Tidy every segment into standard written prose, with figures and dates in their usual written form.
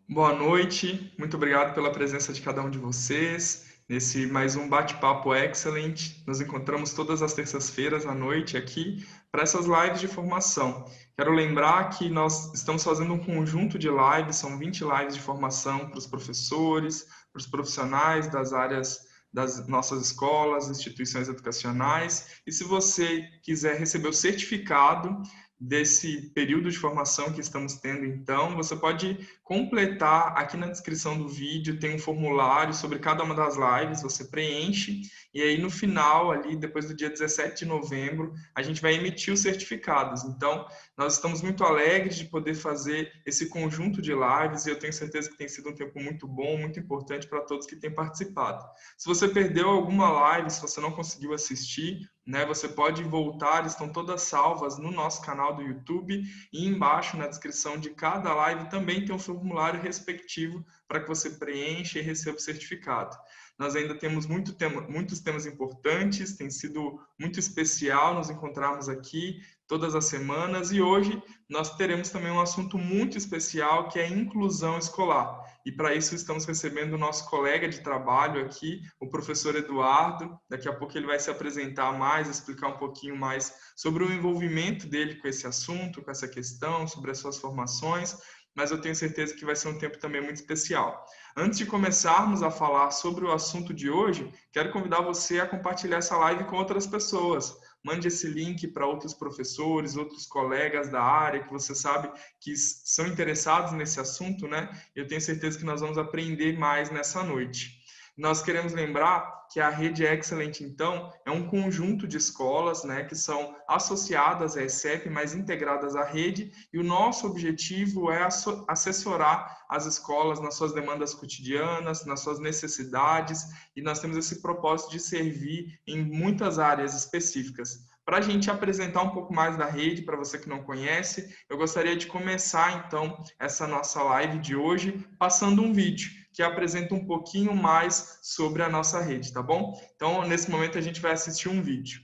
Boa noite, muito obrigado pela presença de cada um de vocês nesse mais um bate-papo excellent. Nos encontramos todas as terças-feiras à noite aqui para essas lives de formação. Quero lembrar que nós estamos fazendo um conjunto de lives, são 20 lives de formação para os professores, para os profissionais das áreas das nossas escolas, instituições educacionais. E se você quiser receber o certificado desse período de formação que estamos tendo, então, você pode completar aqui na descrição do vídeo, tem um formulário sobre cada uma das lives, você preenche, e aí no final, ali, depois do dia 17 de novembro, a gente vai emitir os certificados. Então, nós estamos muito alegres de poder fazer esse conjunto de lives, e eu tenho certeza que tem sido um tempo muito bom, muito importante para todos que têm participado. Se você perdeu alguma live, se você não conseguiu assistir, você pode voltar, estão todas salvas no nosso canal do YouTube, e embaixo na descrição de cada live também tem um formulário respectivo para que você preencha e receba o certificado. Nós ainda temos muitos temas importantes, tem sido muito especial nos encontrarmos aqui todas as semanas, e hoje nós teremos também um assunto muito especial, que é a inclusão escolar. E para isso estamos recebendo o nosso colega de trabalho aqui, o professor Eduardo. Daqui a pouco ele vai se apresentar mais, explicar um pouquinho mais sobre o envolvimento dele com esse assunto, com essa questão, sobre as suas formações, mas eu tenho certeza que vai ser um tempo também muito especial. Antes de começarmos a falar sobre o assunto de hoje, quero convidar você a compartilhar essa live com outras pessoas. Mande esse link para outros professores, outros colegas da área que você sabe que são interessados nesse assunto, Eu tenho certeza que nós vamos aprender mais nessa noite. Nós queremos lembrar que a Rede Excellent, então, é um conjunto de escolas, que são associadas à ESEP, mas integradas à rede, e o nosso objetivo é assessorar as escolas nas suas demandas cotidianas, nas suas necessidades, e nós temos esse propósito de servir em muitas áreas específicas. Para a gente apresentar um pouco mais da rede, para você que não conhece, eu gostaria de começar, então, essa nossa live de hoje, passando um vídeo que apresenta um pouquinho mais sobre a nossa rede, tá bom? Então, nesse momento, a gente vai assistir um vídeo.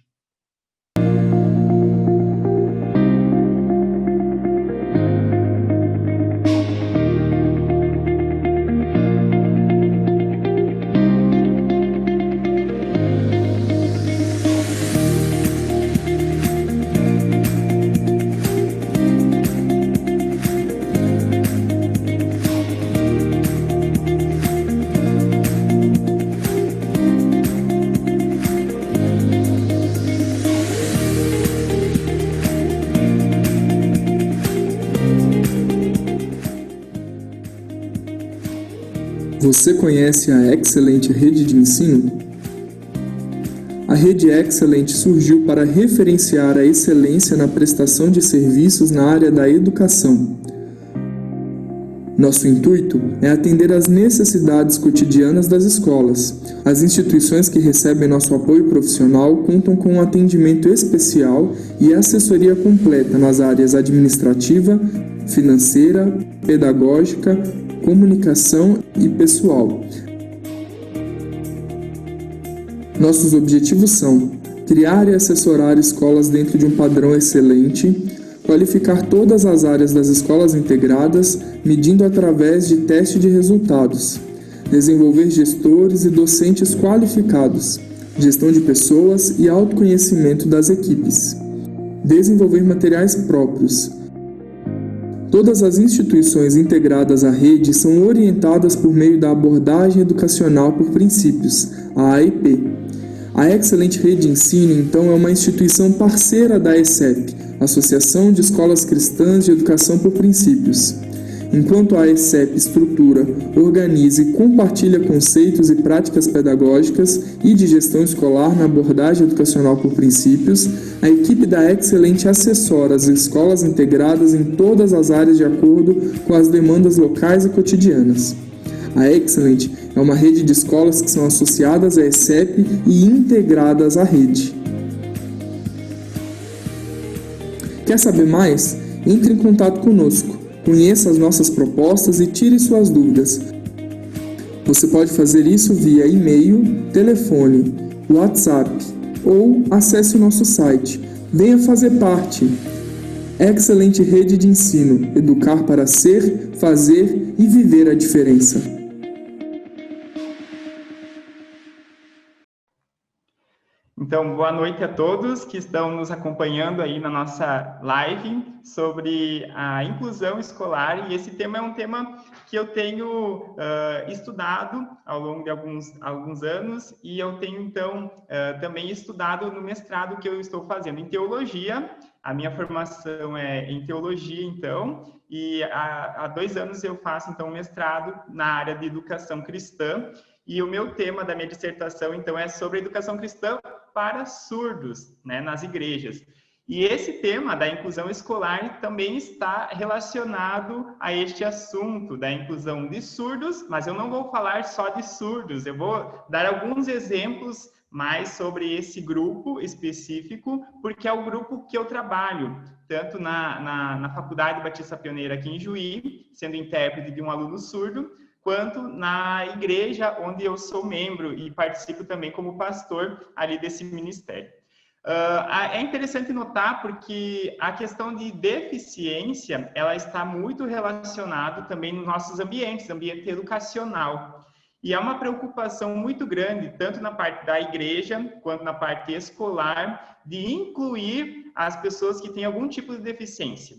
Você conhece a Excellent Rede de Ensino? A Rede Excellent surgiu para referenciar a excelência na prestação de serviços na área da educação. Nosso intuito é atender às necessidades cotidianas das escolas. As instituições que recebem nosso apoio profissional contam com um atendimento especial e assessoria completa nas áreas administrativa, financeira, pedagógica, comunicação e pessoal. Nossos objetivos são criar e assessorar escolas dentro de um padrão excelente, qualificar todas as áreas das escolas integradas, medindo através de teste de resultados, desenvolver gestores e docentes qualificados, gestão de pessoas e autoconhecimento das equipes, desenvolver materiais próprios. Todas as instituições integradas à rede são orientadas por meio da abordagem educacional por princípios, a AEP. A Excellent Rede de Ensino, então, é uma instituição parceira da ESEP, Associação de Escolas Cristãs de Educação por Princípios. Enquanto a ESEP estrutura, organiza e compartilha conceitos e práticas pedagógicas e de gestão escolar na abordagem educacional por princípios, a equipe da Excellent assessora as escolas integradas em todas as áreas de acordo com as demandas locais e cotidianas. A Excellent é uma rede de escolas que são associadas à ESEP e integradas à rede. Quer saber mais? Entre em contato conosco. Conheça as nossas propostas e tire suas dúvidas. Você pode fazer isso via e-mail, telefone, WhatsApp ou acesse o nosso site. Venha fazer parte. Excelente rede de ensino, educar para ser, fazer e viver a diferença. Então, boa noite a todos que estão nos acompanhando aí na nossa live sobre a inclusão escolar. E esse tema é um tema que eu tenho estudado ao longo de alguns anos, e eu tenho, então, também estudado no mestrado que eu estou fazendo em teologia. A minha formação é em teologia, então, e há 2 anos eu faço, então, mestrado na área de educação cristã. E o meu tema da minha dissertação, então, é sobre educação cristã para surdos, né, nas igrejas. E esse tema da inclusão escolar também está relacionado a este assunto da inclusão de surdos, mas eu não vou falar só de surdos, eu vou dar alguns exemplos mais sobre esse grupo específico, porque é o grupo que eu trabalho, tanto na Faculdade Batista Pioneira aqui em Juí, sendo intérprete de um aluno surdo, quanto na igreja onde eu sou membro e participo também como pastor ali desse ministério. É interessante notar porque a questão de deficiência, ela está muito relacionada também nos nossos ambientes, ambiente educacional. E é uma preocupação muito grande, tanto na parte da igreja, quanto na parte escolar, de incluir as pessoas que têm algum tipo de deficiência.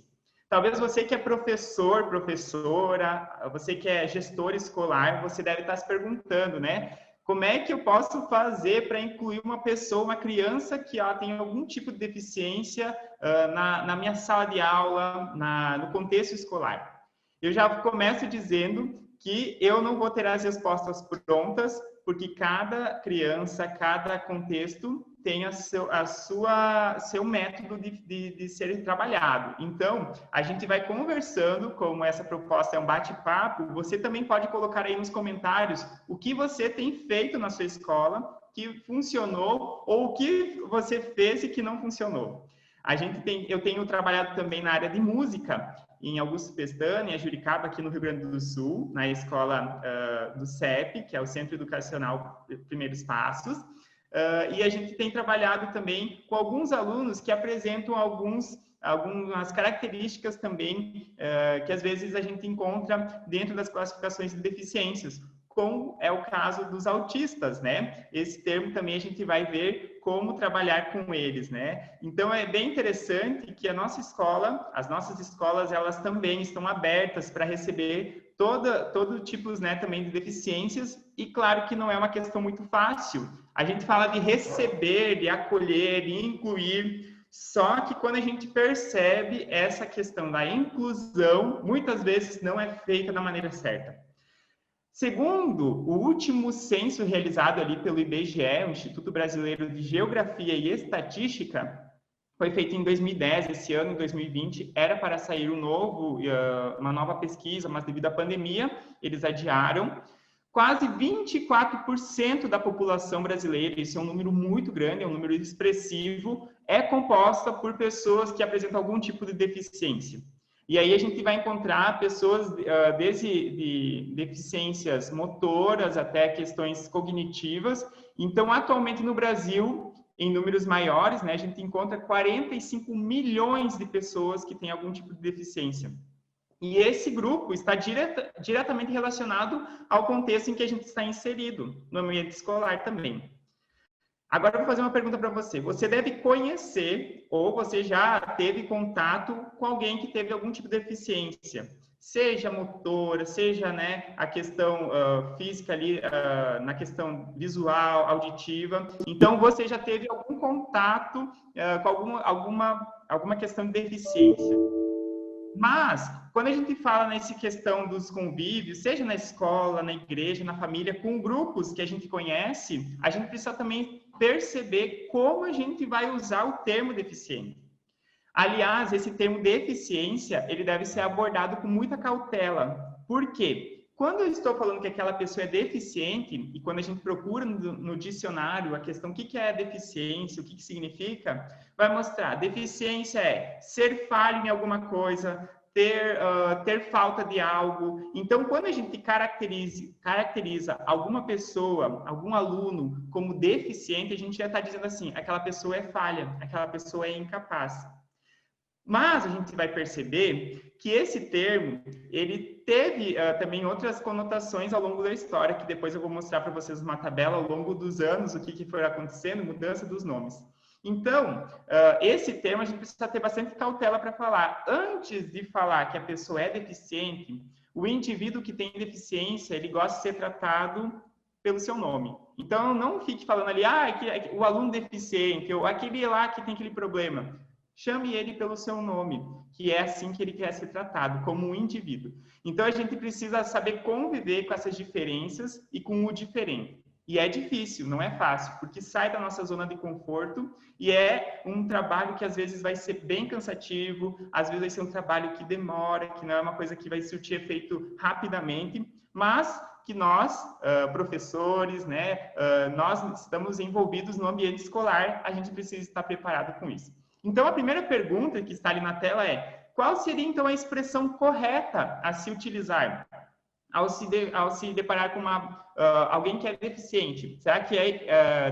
Talvez você que é professor, professora, você que é gestor escolar, você deve estar se perguntando, né? Como é que eu posso fazer para incluir uma pessoa, uma criança que tem algum tipo de deficiência na minha sala de aula, no contexto escolar? Eu já começo dizendo que eu não vou ter as respostas prontas, porque cada criança, cada contexto tem seu método de ser trabalhado. Então, a gente vai conversando, como essa proposta é um bate-papo, você também pode colocar aí nos comentários o que você tem feito na sua escola, que funcionou, ou o que você fez e que não funcionou. Eu tenho trabalhado também na área de música, em Augusto Pestana, em Juricaba, aqui no Rio Grande do Sul, na escola do CEP, que é o Centro Educacional Primeiros Passos, e a gente tem trabalhado também com alguns alunos que apresentam algumas características também que às vezes a gente encontra dentro das classificações de deficiências, como é o caso dos autistas, né? Esse termo também a gente vai ver como trabalhar com eles, né? Então, é bem interessante que as nossas escolas, elas também estão abertas para receber todo tipo, né, também de deficiências, e claro que não é uma questão muito fácil. A gente fala de receber, de acolher, de incluir, só que quando a gente percebe essa questão da inclusão, muitas vezes não é feita da maneira certa. Segundo o último censo realizado ali pelo IBGE, o Instituto Brasileiro de Geografia e Estatística, foi feito em 2010, esse ano, em 2020, era para sair uma nova pesquisa, mas devido à pandemia, eles adiaram. Quase 24% da população brasileira, isso é um número muito grande, é um número expressivo, é composta por pessoas que apresentam algum tipo de deficiência. E aí a gente vai encontrar pessoas desde deficiências motoras até questões cognitivas. Então, atualmente no Brasil, em números maiores, né, a gente encontra 45 milhões de pessoas que têm algum tipo de deficiência. E esse grupo está diretamente relacionado ao contexto em que a gente está inserido, no ambiente escolar também. Agora eu vou fazer uma pergunta para você. Você deve conhecer ou você já teve contato com alguém que teve algum tipo de deficiência, seja motora, seja, né, a questão física ali, na questão visual, auditiva. Então, você já teve algum contato com alguma questão de deficiência. Mas, quando a gente fala nessa questão dos convívios, seja na escola, na igreja, na família, com grupos que a gente conhece, a gente precisa também perceber como a gente vai usar o termo deficiente. Aliás, esse termo deficiência, ele deve ser abordado com muita cautela. Por quê? Quando eu estou falando que aquela pessoa é deficiente, e quando a gente procura no dicionário a questão o que é deficiência, o que significa, vai mostrar, deficiência é ser falho em alguma coisa, ter falta de algo. Então, quando a gente caracteriza alguma pessoa, algum aluno como deficiente, a gente já está dizendo assim, aquela pessoa é falha, aquela pessoa é incapaz. Mas a gente vai perceber que esse termo, ele teve também outras conotações ao longo da história, que depois eu vou mostrar para vocês uma tabela ao longo dos anos, o que foi acontecendo, mudança dos nomes. Então, esse termo a gente precisa ter bastante cautela para falar. Antes de falar que a pessoa é deficiente, o indivíduo que tem deficiência, ele gosta de ser tratado pelo seu nome. Então, não fique falando ali, o aluno deficiente, ou aquele lá que tem aquele problema. Chame ele pelo seu nome, que é assim que ele quer ser tratado, como um indivíduo. Então, a gente precisa saber conviver com essas diferenças e com o diferente. E é difícil, não é fácil, porque sai da nossa zona de conforto e é um trabalho que às vezes vai ser bem cansativo, às vezes vai ser um trabalho que demora, que não é uma coisa que vai surtir efeito rapidamente, mas que nós, professores, né, nós estamos envolvidos no ambiente escolar, a gente precisa estar preparado com isso. Então, a primeira pergunta que está ali na tela é: qual seria, então, a expressão correta a se utilizar ao se deparar com alguém que é deficiente? Será que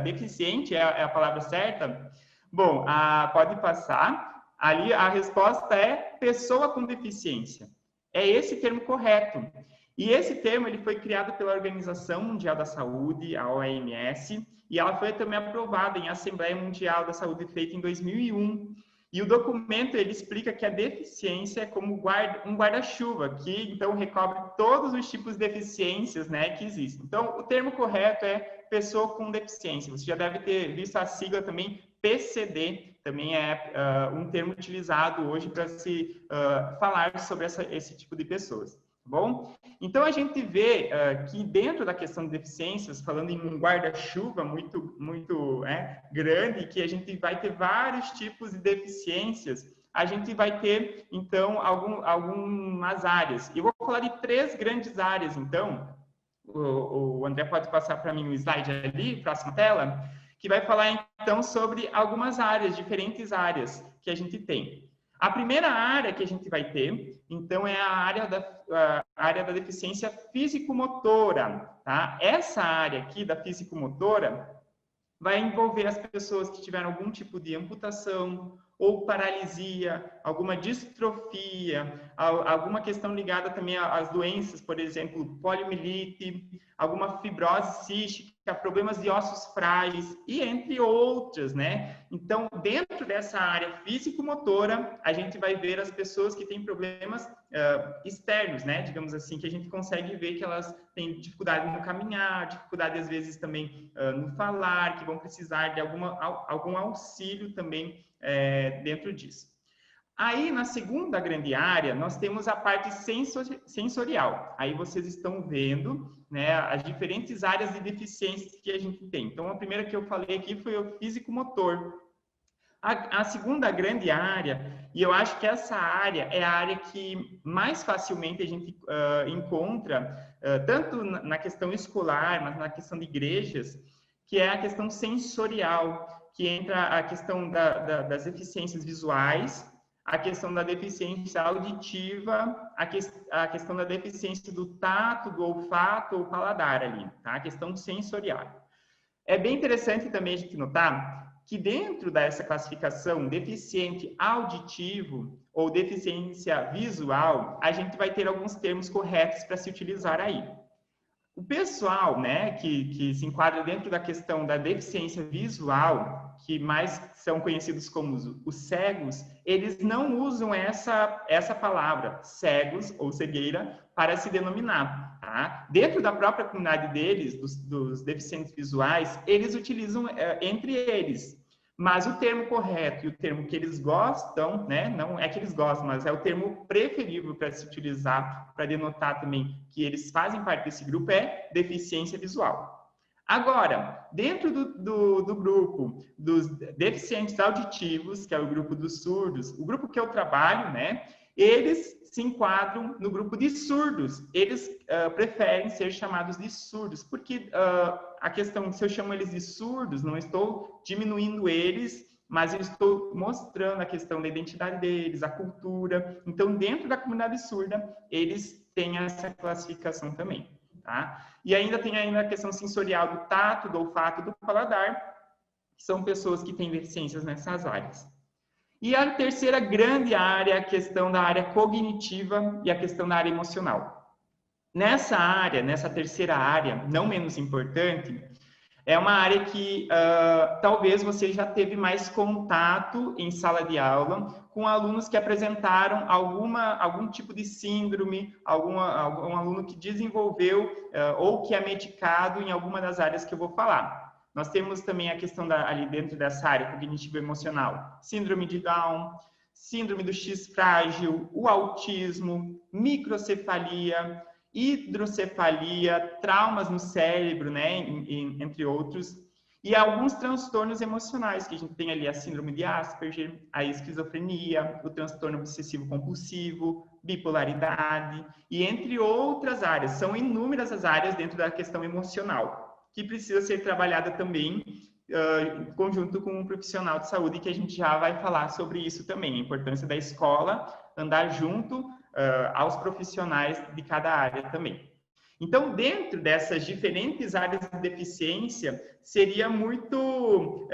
deficiente é a palavra certa? Bom, pode passar. Ali a resposta é pessoa com deficiência. É esse termo correto. E esse termo ele foi criado pela Organização Mundial da Saúde, a OMS, e ela foi também aprovada em Assembleia Mundial da Saúde feita em 2001. E o documento ele explica que a deficiência é como um guarda-chuva, que então recobre todos os tipos de deficiências, né, que existem. Então, o termo correto é pessoa com deficiência. Você já deve ter visto a sigla também, PCD, também é um termo utilizado hoje para se falar sobre esse tipo de pessoas. Bom, então a gente vê que dentro da questão de deficiências, falando em um guarda-chuva muito grande, que a gente vai ter vários tipos de deficiências, a gente vai ter, então, algumas áreas. Eu vou falar de 3 grandes áreas, então. O André pode passar para mim o slide ali, próxima tela, que vai falar, então, sobre algumas áreas, diferentes áreas que a gente tem. A primeira área que a gente vai ter, então, é a área da deficiência físico-motora, tá? Essa área aqui da físico-motora vai envolver as pessoas que tiveram algum tipo de amputação ou paralisia, alguma distrofia, alguma questão ligada também às doenças, por exemplo, poliomielite, alguma fibrose cística, problemas de ossos frágeis e entre outras, né? Então, dentro dessa área físico-motora, a gente vai ver as pessoas que têm problemas externos, né? Digamos assim, que a gente consegue ver que elas têm dificuldade no caminhar, dificuldade às vezes também no falar, que vão precisar de algum auxílio também dentro disso. Aí, na segunda grande área, nós temos a parte sensorial. Aí vocês estão vendo, né, as diferentes áreas de deficiência que a gente tem. Então, a primeira que eu falei aqui foi o físico-motor. A segunda grande área, e eu acho que essa área é a área que mais facilmente a gente encontra, tanto na questão escolar, mas na questão de igrejas, que é a questão sensorial, que entra a questão das deficiências visuais, a questão da deficiência auditiva, a questão da deficiência do tato, do olfato ou paladar ali, tá? A questão sensorial. É bem interessante também a gente notar que dentro dessa classificação deficiente auditivo ou deficiência visual, a gente vai ter alguns termos corretos para se utilizar aí. O pessoal, né, que se enquadra dentro da questão da deficiência visual, que mais são conhecidos como os cegos, eles não usam essa palavra, cegos ou cegueira, para se denominar, tá? Dentro da própria comunidade deles, dos deficientes visuais, eles utilizam entre eles. Mas o termo correto e o termo que eles gostam, né, não é que eles gostam, mas é o termo preferível para se utilizar, para denotar também que eles fazem parte desse grupo, é deficiência visual. Agora, dentro do grupo dos deficientes auditivos, que é o grupo dos surdos, o grupo que eu trabalho, né, eles se enquadram no grupo de surdos. Eles preferem ser chamados de surdos, porque a questão, se eu chamo eles de surdos, não estou diminuindo eles, mas eu estou mostrando a questão da identidade deles, a cultura. Então, dentro da comunidade surda, eles têm essa classificação também, tá? E ainda tem a questão sensorial do tato, do olfato, do paladar, que são pessoas que têm deficiências nessas áreas. E a terceira grande área é a questão da área cognitiva e a questão da área emocional. Nessa área, nessa terceira área, não menos importante, é uma área que talvez você já teve mais contato em sala de aula com alunos que apresentaram algum tipo de síndrome, algum aluno que desenvolveu ou que é medicado em alguma das áreas que eu vou falar. Nós temos também a questão ali dentro dessa área cognitivo-emocional, síndrome de Down, síndrome do X frágil, o autismo, microcefalia, hidrocefalia, traumas no cérebro, né, entre outros, e alguns transtornos emocionais, que a gente tem ali a síndrome de Asperger, a esquizofrenia, o transtorno obsessivo-compulsivo, bipolaridade, e entre outras áreas. São inúmeras as áreas dentro da questão emocional, que precisa ser trabalhada também em conjunto com um profissional de saúde, que a gente já vai falar sobre isso também, a importância da escola andar junto aos profissionais de cada área também. Então, dentro dessas diferentes áreas de deficiência, seria muito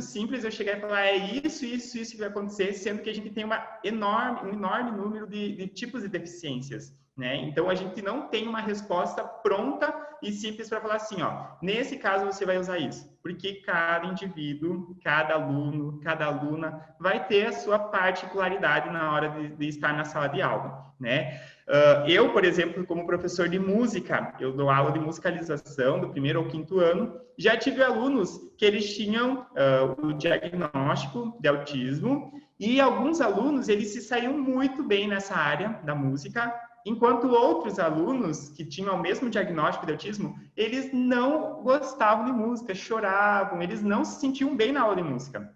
simples eu chegar e falar é isso que vai acontecer, sendo que a gente tem um enorme número de tipos de deficiências, né? Então, a gente não tem uma resposta pronta e simples para falar assim, ó, nesse caso você vai usar isso, porque cada indivíduo, cada aluno, cada aluna vai ter a sua particularidade na hora de estar na sala de aula, né? Eu, por exemplo, como professor de música, eu dou aula de musicalização do 1º ao 5º ano, já tive alunos que eles tinham o diagnóstico de autismo e alguns alunos, eles se saíam muito bem nessa área da música, enquanto outros alunos que tinham o mesmo diagnóstico de autismo, eles não gostavam de música, choravam, eles não se sentiam bem na aula de música.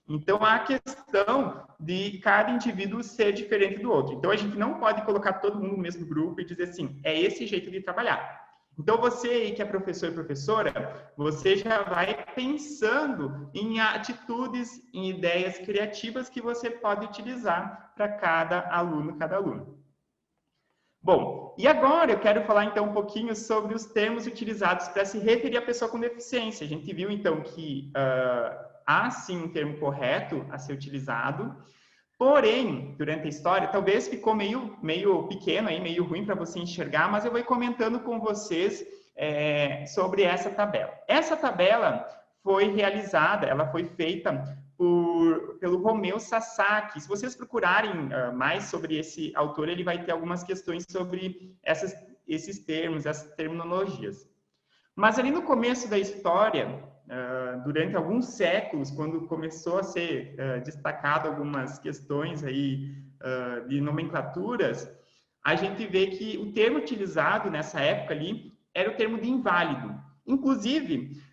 Então, há a questão de cada indivíduo ser diferente do outro. Então, a gente não pode colocar todo mundo no mesmo grupo e dizer assim, é esse jeito de trabalhar. Então, você aí que é professor e professora, você já vai pensando em atitudes, em ideias criativas que você pode utilizar para cada aluno, cada aluna. Bom, e agora eu quero falar então um pouquinho sobre os termos utilizados para se referir à pessoa com deficiência. A gente viu então que há sim um termo correto a ser utilizado, porém, durante a história, talvez ficou meio pequeno, aí, meio ruim para você enxergar, mas eu vou ir comentando com vocês sobre essa tabela. Essa tabela foi realizada, ela foi feita pelo Romeu Sasaki. Se vocês procurarem mais sobre esse autor, ele vai ter algumas questões sobre esses termos, essas terminologias. Mas ali no começo da história, durante alguns séculos, quando começou a ser destacado algumas questões aí, de nomenclaturas, a gente vê que o termo utilizado nessa época ali era o termo de inválido. Inclusive,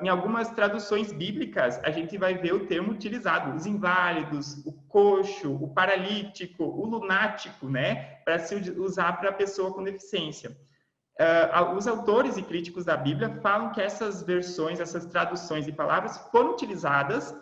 em algumas traduções bíblicas, a gente vai ver o termo utilizado, os inválidos, o coxo, o paralítico, o lunático, né, para se usar para a pessoa com deficiência. Os autores e críticos da Bíblia falam que essas versões, essas traduções de palavras foram utilizadas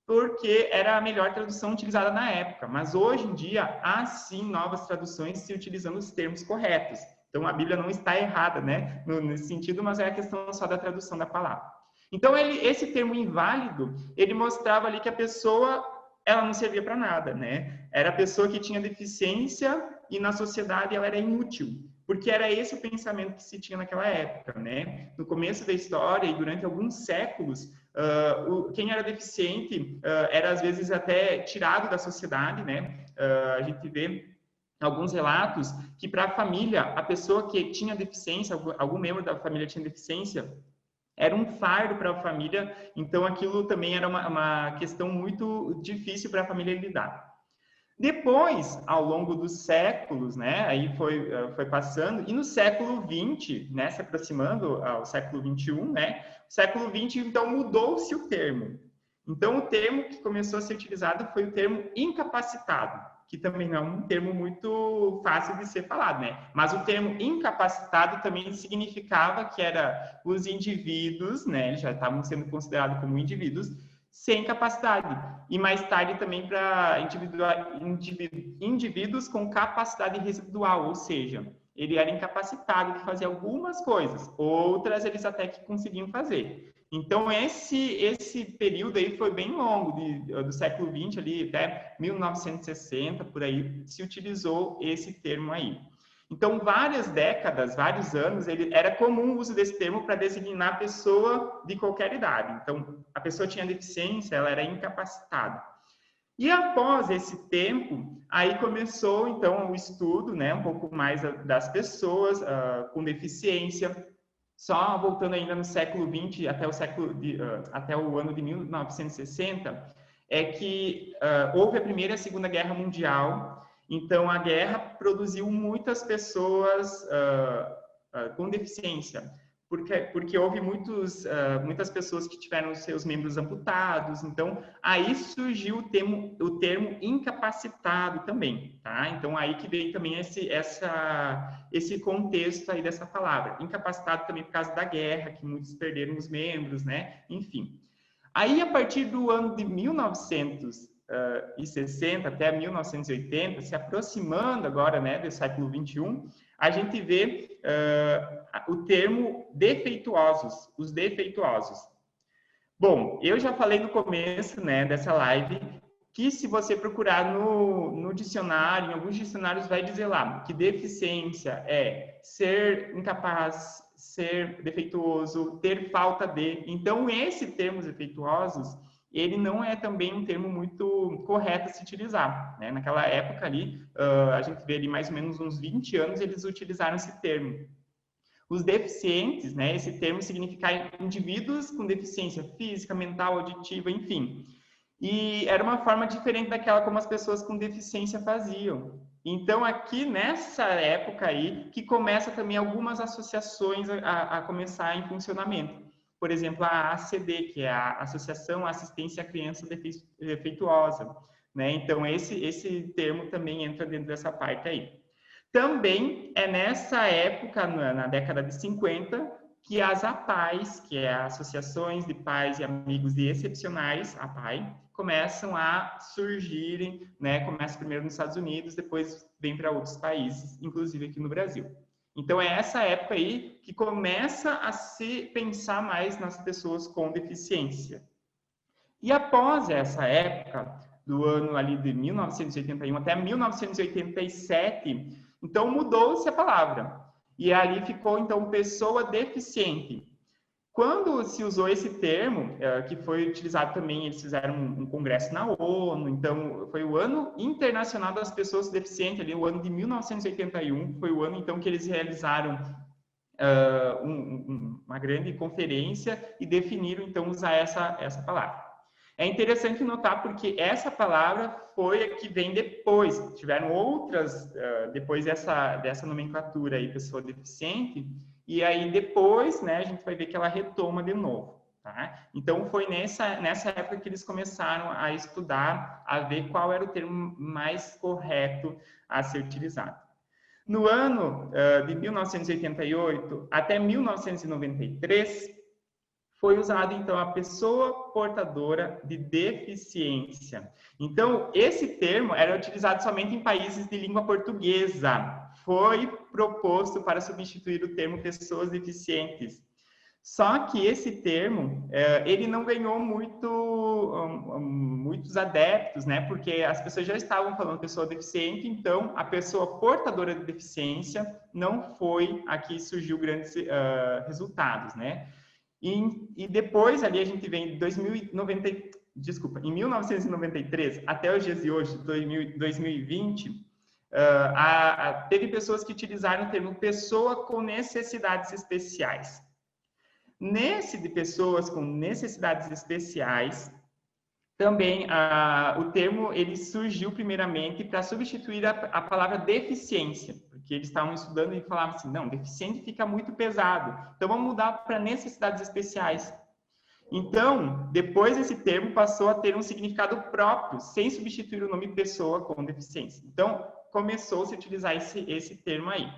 porque era a melhor tradução utilizada na época, mas hoje em dia há sim novas traduções se utilizando os termos corretos. Então, a Bíblia não está errada, né, nesse sentido, mas é a questão só da tradução da palavra. Então, esse termo inválido, ele mostrava ali que a pessoa, ela não servia para nada, né? Era a pessoa que tinha deficiência e na sociedade ela era inútil, porque era esse o pensamento que se tinha naquela época, né? No começo da história e durante alguns séculos, quem era deficiente era às vezes até tirado da sociedade, né? A gente vê alguns relatos que para a família, a pessoa que tinha deficiência, algum membro da família tinha deficiência, era um fardo para a família, então aquilo também era uma questão muito difícil para a família lidar. Depois, ao longo dos séculos, né, aí foi passando, e no século XX, né, se aproximando ao século XXI, né, o século XX, então, mudou-se o termo. Então, o termo que começou a ser utilizado foi o termo incapacitado, que também não é um termo muito fácil de ser falado, né? Mas o termo incapacitado também significava que era os indivíduos, né, já estavam sendo considerados como indivíduos, sem capacidade. E mais tarde também para indivíduos com capacidade residual, ou seja, ele era incapacitado de fazer algumas coisas, outras eles até que conseguiam fazer. Então, esse período aí foi bem longo, do século XX ali até 1960, por aí, se utilizou esse termo aí. Então, várias décadas, vários anos, era comum o uso desse termo para designar a pessoa de qualquer idade. Então, a pessoa tinha deficiência, ela era incapacitada. E após esse tempo, aí começou, então, o estudo, né, um pouco mais das pessoas com deficiência. Só voltando ainda no século XX até o ano de 1960, é que houve a Primeira e a Segunda Guerra Mundial. Então, a guerra produziu muitas pessoas com deficiência, porque houve muitas pessoas que tiveram seus membros amputados. Então, aí surgiu o termo incapacitado também, tá? Então, aí que veio também esse contexto aí dessa palavra. Incapacitado também por causa da guerra, que muitos perderam os membros, né? Enfim. Aí, a partir do ano de 1960 até 1980, se aproximando agora, né, do século XXI, a gente vê o termo defeituosos, os defeituosos. Bom, eu já falei no começo, né, dessa live, que se você procurar no dicionário, em alguns dicionários vai dizer lá que deficiência é ser incapaz, ser defeituoso, ter falta de. Então, esse termo defeituosos, ele não é também um termo muito correto a se utilizar, né? Naquela época ali, a gente vê ali mais ou menos uns 20 anos, eles utilizaram esse termo. Os deficientes, né? Esse termo significa indivíduos com deficiência física, mental, auditiva, enfim. E era uma forma diferente daquela como as pessoas com deficiência faziam. Então, aqui nessa época aí, que começa também algumas associações a começar em funcionamento. Por exemplo, a ACD, que é a Associação Assistência à Criança Defeituosa, né? Então, esse termo também entra dentro dessa parte aí. Também é nessa época, na década de 50, que as APAES, que é as Associações de Pais e Amigos de Excepcionais, APAE, começam a surgirem, né? Começa primeiro nos Estados Unidos, depois vem para outros países, inclusive aqui no Brasil. Então, é essa época aí que começa a se pensar mais nas pessoas com deficiência. E após essa época, do ano ali de 1981 até 1987, então mudou-se a palavra. E ali ficou, então, pessoa deficiente. Quando se usou esse termo, que foi utilizado também, eles fizeram um congresso na ONU, então foi o Ano Internacional das Pessoas Deficientes, ali, o ano de 1981, foi o ano então que eles realizaram uma grande conferência e definiram então usar essa palavra. É interessante notar porque essa palavra foi a que vem depois, tiveram outras depois dessa nomenclatura aí, pessoa deficiente. E aí depois, né, a gente vai ver que ela retoma de novo, tá? Então foi nessa época que eles começaram a estudar, a ver qual era o termo mais correto a ser utilizado. No ano de 1988 até 1993, foi usado, então, a pessoa portadora de deficiência. Então, esse termo era utilizado somente em países de língua portuguesa. Foi proposto para substituir o termo pessoas deficientes. Só que esse termo, ele não ganhou muitos adeptos, né? Porque as pessoas já estavam falando pessoa deficiente, então a pessoa portadora de deficiência não foi a que surgiu grandes resultados, né? E depois, ali a gente vem em 1993 até os dias de hoje, 2020, teve pessoas que utilizaram o termo pessoa com necessidades especiais. Nesse de pessoas com necessidades especiais, também o termo ele surgiu primeiramente para substituir a palavra deficiência, porque eles estavam estudando e falavam assim, não, deficiente fica muito pesado, então vamos mudar para necessidades especiais. Então, depois esse termo passou a ter um significado próprio, sem substituir o nome pessoa com deficiência. Então, começou-se a utilizar esse termo aí.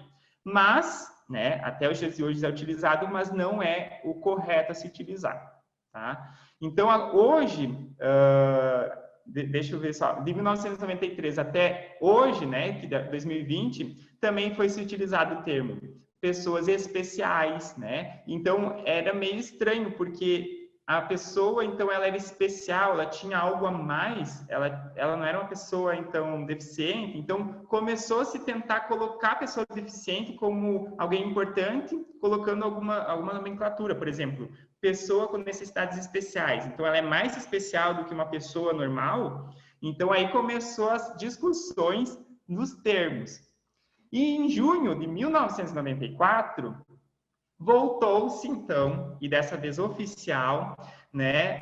Mas, né, até os dias de hoje é utilizado, mas não é o correto a se utilizar, tá? Então, hoje, deixa eu ver só, de 1993 até hoje, né, que 2020, também foi se utilizado o termo pessoas especiais, né? Então, era meio estranho, porque a pessoa, então, ela era especial, ela tinha algo a mais, ela não era uma pessoa, então, deficiente, então, começou a se tentar colocar a pessoa deficiente como alguém importante, colocando alguma nomenclatura, por exemplo, pessoa com necessidades especiais, então, ela é mais especial do que uma pessoa normal, então, aí começou as discussões nos termos. E em junho de 1994, voltou-se, então, e dessa vez oficial, né,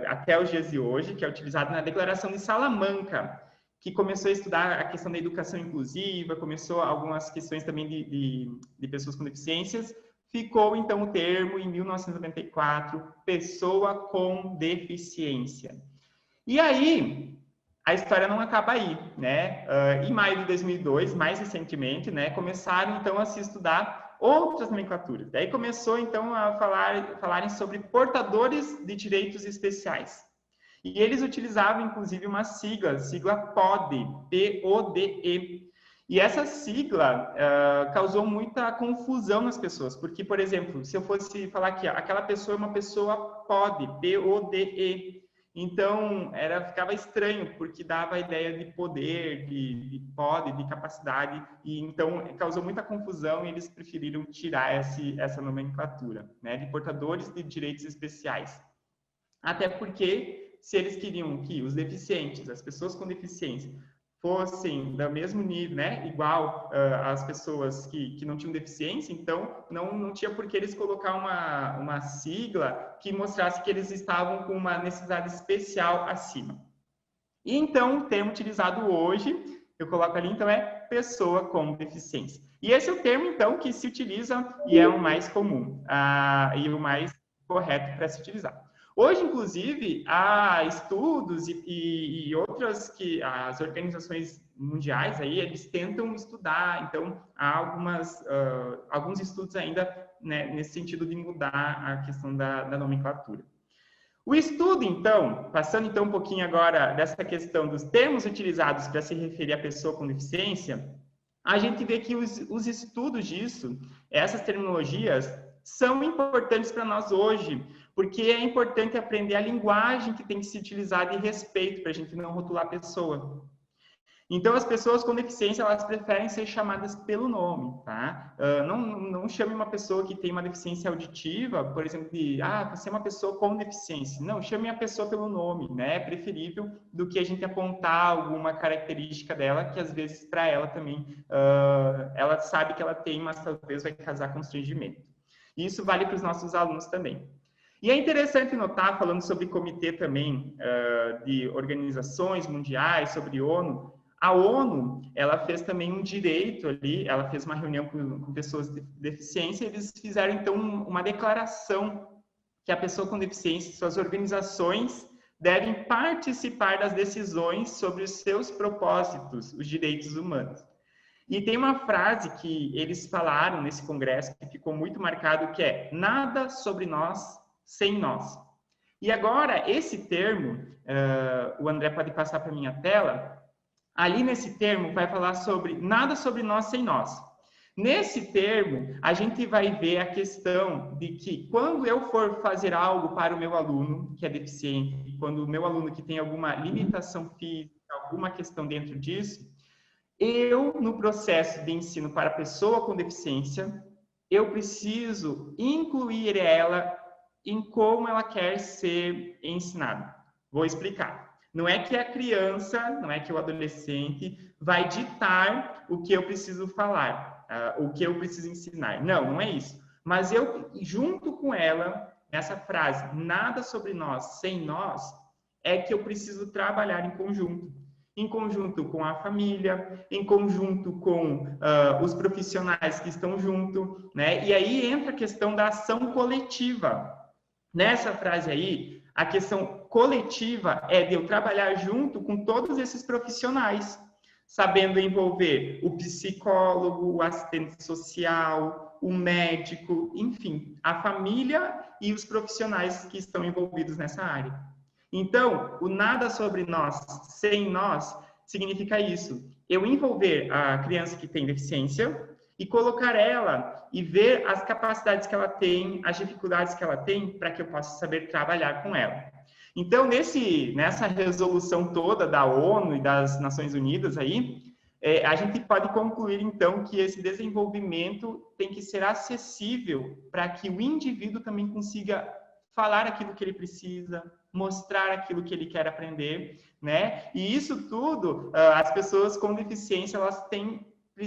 até os dias de hoje, que é utilizado na Declaração de Salamanca, que começou a estudar a questão da educação inclusiva, começou algumas questões também de pessoas com deficiências, ficou, então, o termo, em 1994, pessoa com deficiência. E aí, a história não acaba aí, né? Em maio de 2002, mais recentemente, né, começaram, então, a se estudar outras nomenclaturas. Daí começou, então, a falarem sobre portadores de direitos especiais. E eles utilizavam, inclusive, uma sigla PODE, P-O-D-E. E essa sigla causou muita confusão nas pessoas, porque, por exemplo, se eu fosse falar que aquela pessoa é uma pessoa PODE, P-O-D-E, então, ficava estranho, porque dava a ideia de poder, de poder, de capacidade, e então causou muita confusão e eles preferiram tirar essa nomenclatura, né, de portadores de direitos especiais. Até porque, se eles queriam que os deficientes, as pessoas com deficiência, fossem do mesmo nível, né, igual às pessoas que não tinham deficiência, então não tinha por que eles colocar uma sigla que mostrasse que eles estavam com uma necessidade especial acima. E então, o termo utilizado hoje, eu coloco ali, então, é pessoa com deficiência. E esse é o termo, então, que se utiliza e é o mais comum e o mais correto para se utilizar. Hoje, inclusive, há estudos e outras que as organizações mundiais aí, eles tentam estudar, então há alguns estudos ainda, né, nesse sentido de mudar a questão da nomenclatura. O estudo, então, passando então um pouquinho agora dessa questão dos termos utilizados para se referir à pessoa com deficiência, a gente vê que os estudos disso, essas terminologias, são importantes para nós hoje, porque é importante aprender a linguagem que tem que se utilizar de respeito para a gente não rotular a pessoa. Então, as pessoas com deficiência, elas preferem ser chamadas pelo nome, tá? Não chame uma pessoa que tem uma deficiência auditiva, por exemplo, você é uma pessoa com deficiência. Não, chame a pessoa pelo nome, né? É preferível do que a gente apontar alguma característica dela, que às vezes para ela também, ela sabe que ela tem, mas talvez vai causar constrangimento. E isso vale para os nossos alunos também. E é interessante notar, falando sobre comitê também, de organizações mundiais, sobre ONU, a ONU, ela fez também um direito ali, ela fez uma reunião com pessoas de deficiência, e eles fizeram, então, uma declaração que a pessoa com deficiência, suas organizações, devem participar das decisões sobre os seus propósitos, os direitos humanos. E tem uma frase que eles falaram nesse congresso, que ficou muito marcado, que é: nada sobre nós sem nós. E agora, esse termo, o André pode passar para a minha tela. Ali nesse termo vai falar sobre nada sobre nós sem nós. Nesse termo, a gente vai ver a questão de que quando eu for fazer algo para o meu aluno que é deficiente, quando o meu aluno que tem alguma limitação física, alguma questão dentro disso, eu, no processo de ensino para a pessoa com deficiência, eu preciso incluir ela em como ela quer ser ensinada. Vou explicar. Não é que a criança, não é que o adolescente vai ditar o que eu preciso falar, o que eu preciso ensinar. Não é isso. Mas eu, junto com ela, nessa frase, nada sobre nós sem nós, é que eu preciso trabalhar em conjunto com a família, em conjunto com os profissionais que estão junto, né? E aí entra a questão da ação coletiva. Nessa frase aí, a questão coletiva é de eu trabalhar junto com todos esses profissionais, sabendo envolver o psicólogo, o assistente social, o médico, enfim, a família e os profissionais que estão envolvidos nessa área. Então, o nada sobre nós, sem nós, significa isso. Eu envolver a criança que tem deficiência e colocar ela e ver as capacidades que ela tem, as dificuldades que ela tem, para que eu possa saber trabalhar com ela. Então, nessa resolução toda da ONU e das Nações Unidas aí, a gente pode concluir, então, que esse desenvolvimento tem que ser acessível para que o indivíduo também consiga falar aquilo que ele precisa, mostrar aquilo que ele quer aprender, né? E isso tudo, as pessoas com deficiência,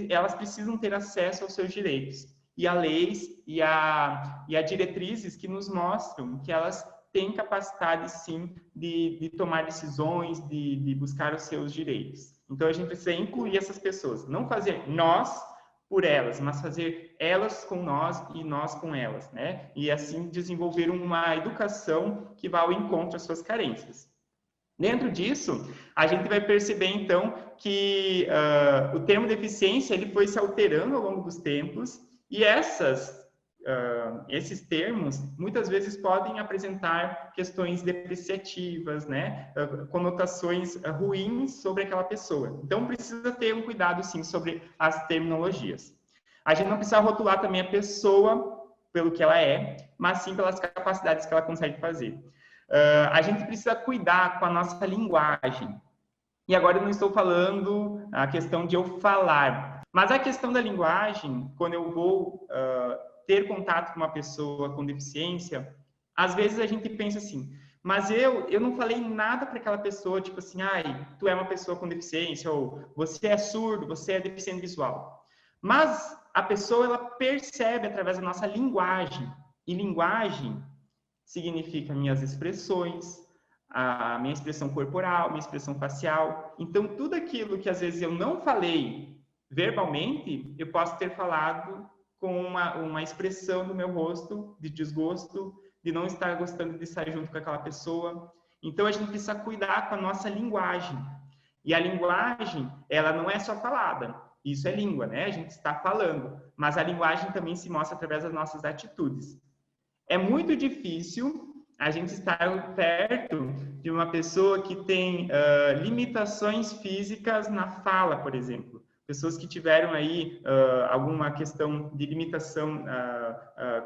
elas precisam ter acesso aos seus direitos. E a leis e a diretrizes que nos mostram que elas têm capacidade, sim, de tomar decisões, de buscar os seus direitos. Então, a gente precisa incluir essas pessoas. Não fazer nós por elas, mas fazer elas com nós e nós com elas, né? E assim desenvolver uma educação que vá ao encontro às suas carências. Dentro disso, a gente vai perceber, então, que o termo deficiência ele foi se alterando ao longo dos tempos e esses termos, muitas vezes, podem apresentar questões depreciativas, né? Conotações ruins sobre aquela pessoa. Então, precisa ter um cuidado, sim, sobre as terminologias. A gente não precisa rotular também a pessoa pelo que ela é, mas sim pelas capacidades que ela consegue fazer. A gente precisa cuidar com a nossa linguagem. E agora eu não estou falando a questão de eu falar, mas a questão da linguagem, quando eu vou ter contato com uma pessoa com deficiência, às vezes a gente pensa assim, mas eu não falei nada para aquela pessoa, tipo assim, ai, tu é uma pessoa com deficiência, ou você é surdo, você é deficiente visual. Mas a pessoa, ela percebe através da nossa linguagem, e linguagem significa minhas expressões, a minha expressão corporal, minha expressão facial. Então, tudo aquilo que às vezes eu não falei verbalmente, eu posso ter falado com uma expressão no meu rosto de desgosto, de não estar gostando de estar junto com aquela pessoa. Então, a gente precisa cuidar com a nossa linguagem. E a linguagem, ela não é só falada. Isso é língua, né? A gente está falando. Mas a linguagem também se mostra através das nossas atitudes. É muito difícil a gente estar perto de uma pessoa que tem limitações físicas na fala, por exemplo. Pessoas que tiveram aí alguma questão de limitação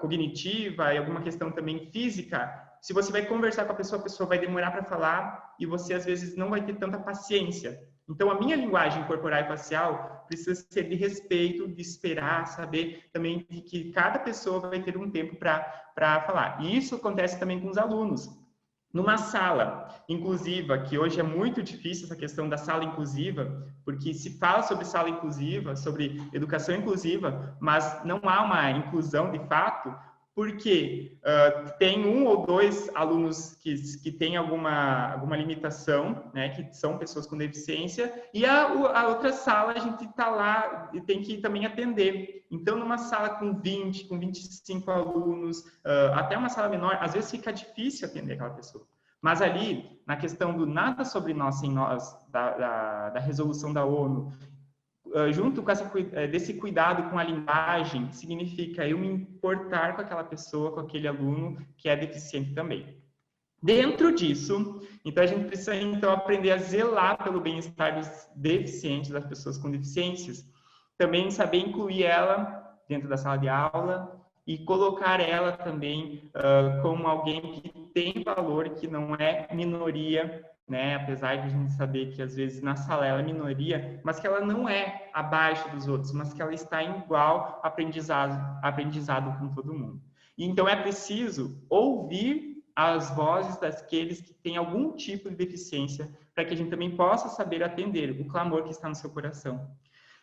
cognitiva e alguma questão também física. Se você vai conversar com a pessoa vai demorar para falar e você, às vezes, não vai ter tanta paciência. Então, a minha linguagem corporal e facial precisa ser de respeito, de esperar, saber também que cada pessoa vai ter um tempo para falar. E isso acontece também com os alunos. Numa sala inclusiva, que hoje é muito difícil essa questão da sala inclusiva, porque se fala sobre sala inclusiva, sobre educação inclusiva, mas não há uma inclusão de fato, porque tem um ou dois alunos que têm alguma limitação, né, que são pessoas com deficiência, e a outra sala a gente está lá e tem que também atender. Então, numa sala com 20, com 25 alunos, até uma sala menor, às vezes fica difícil atender aquela pessoa. Mas ali, na questão do nada sobre nós, sem nós, da resolução da ONU, junto com desse cuidado com a linguagem, significa eu me importar com aquela pessoa, com aquele aluno que é deficiente também. Dentro disso, então a gente precisa então aprender a zelar pelo bem-estar dos deficientes, das pessoas com deficiências, também saber incluir ela dentro da sala de aula e colocar ela também como alguém que tem valor, que não é minoria, né? Apesar de a gente saber que às vezes na sala ela é minoria, mas que ela não é abaixo dos outros, mas que ela está em igual aprendizado com todo mundo. E então é preciso ouvir as vozes daqueles que têm algum tipo de deficiência, para que a gente também possa saber atender o clamor que está no seu coração.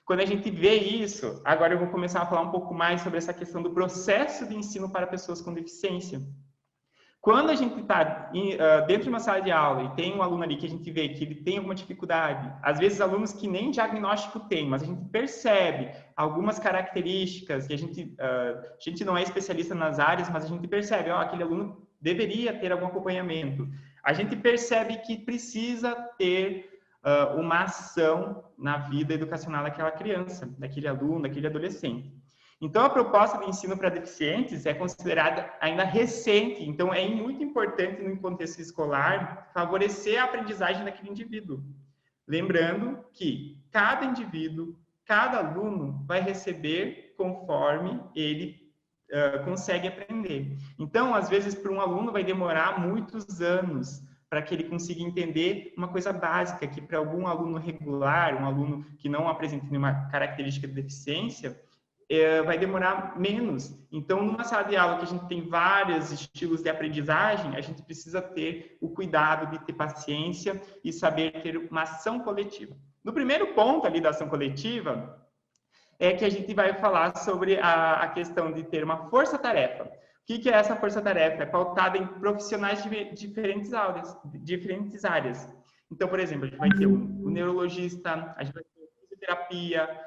Quando a gente vê isso, agora eu vou começar a falar um pouco mais sobre essa questão do processo de ensino para pessoas com deficiência. Quando a gente está dentro de uma sala de aula e tem um aluno ali que a gente vê que ele tem alguma dificuldade, às vezes alunos que nem diagnóstico tem, mas a gente percebe algumas características que a gente não é especialista nas áreas, mas a gente percebe, aquele aluno deveria ter algum acompanhamento. A gente percebe que precisa ter uma ação na vida educacional daquela criança, daquele aluno, daquele adolescente. Então, a proposta de ensino para deficientes é considerada ainda recente, então é muito importante no contexto escolar favorecer a aprendizagem daquele indivíduo. Lembrando que cada indivíduo, cada aluno vai receber conforme ele consegue aprender. Então, às vezes, para um aluno vai demorar muitos anos para que ele consiga entender uma coisa básica, que para algum aluno regular, um aluno que não apresenta nenhuma característica de deficiência, vai demorar menos. Então, numa sala de aula que a gente tem vários estilos de aprendizagem, a gente precisa ter o cuidado de ter paciência e saber ter uma ação coletiva. No primeiro ponto ali da ação coletiva, é que a gente vai falar sobre a questão de ter uma força-tarefa. O que é essa força-tarefa? É pautada em profissionais de diferentes áreas. Então, por exemplo, a gente vai ter o neurologista, a gente vai ter a fisioterapia,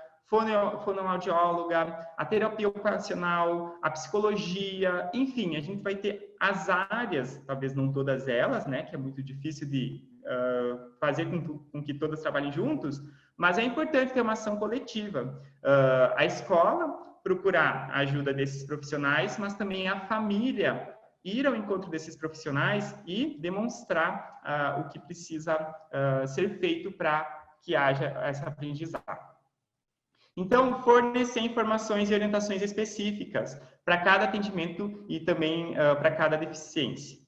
fonoaudióloga, a terapia ocupacional, a psicologia, enfim, a gente vai ter as áreas, talvez não todas elas, né, que é muito difícil de fazer com que todas trabalhem juntos, mas é importante ter uma ação coletiva. A escola procurar a ajuda desses profissionais, mas também a família ir ao encontro desses profissionais e demonstrar o que precisa ser feito para que haja essa aprendizagem. Então, fornecer informações e orientações específicas para cada atendimento e também para cada deficiência.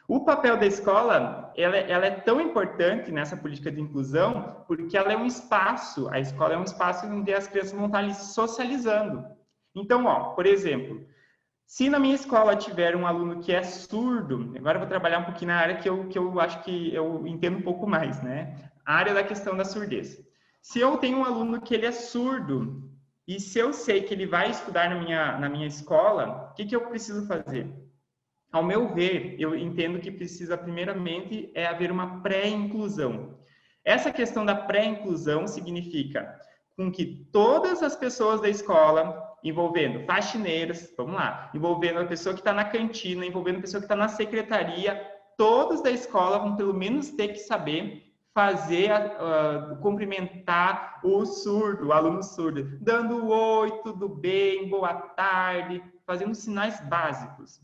O papel da escola, ela é tão importante nessa política de inclusão, porque ela é um espaço, a escola é um espaço onde as crianças vão estar ali socializando. Então, por exemplo, se na minha escola tiver um aluno que é surdo, agora eu vou trabalhar um pouquinho na área que eu acho que eu entendo um pouco mais, né? A área da questão da surdez. Se eu tenho um aluno que ele é surdo, e se eu sei que ele vai estudar na minha escola, o que eu preciso fazer? Ao meu ver, eu entendo que precisa, primeiramente, haver uma pré-inclusão. Essa questão da pré-inclusão significa com que todas as pessoas da escola, envolvendo faxineiros, vamos lá, envolvendo a pessoa que está na cantina, envolvendo a pessoa que está na secretaria, todos da escola vão pelo menos ter que saber fazer, cumprimentar o surdo, o aluno surdo, dando oi, tudo bem, boa tarde, fazendo sinais básicos.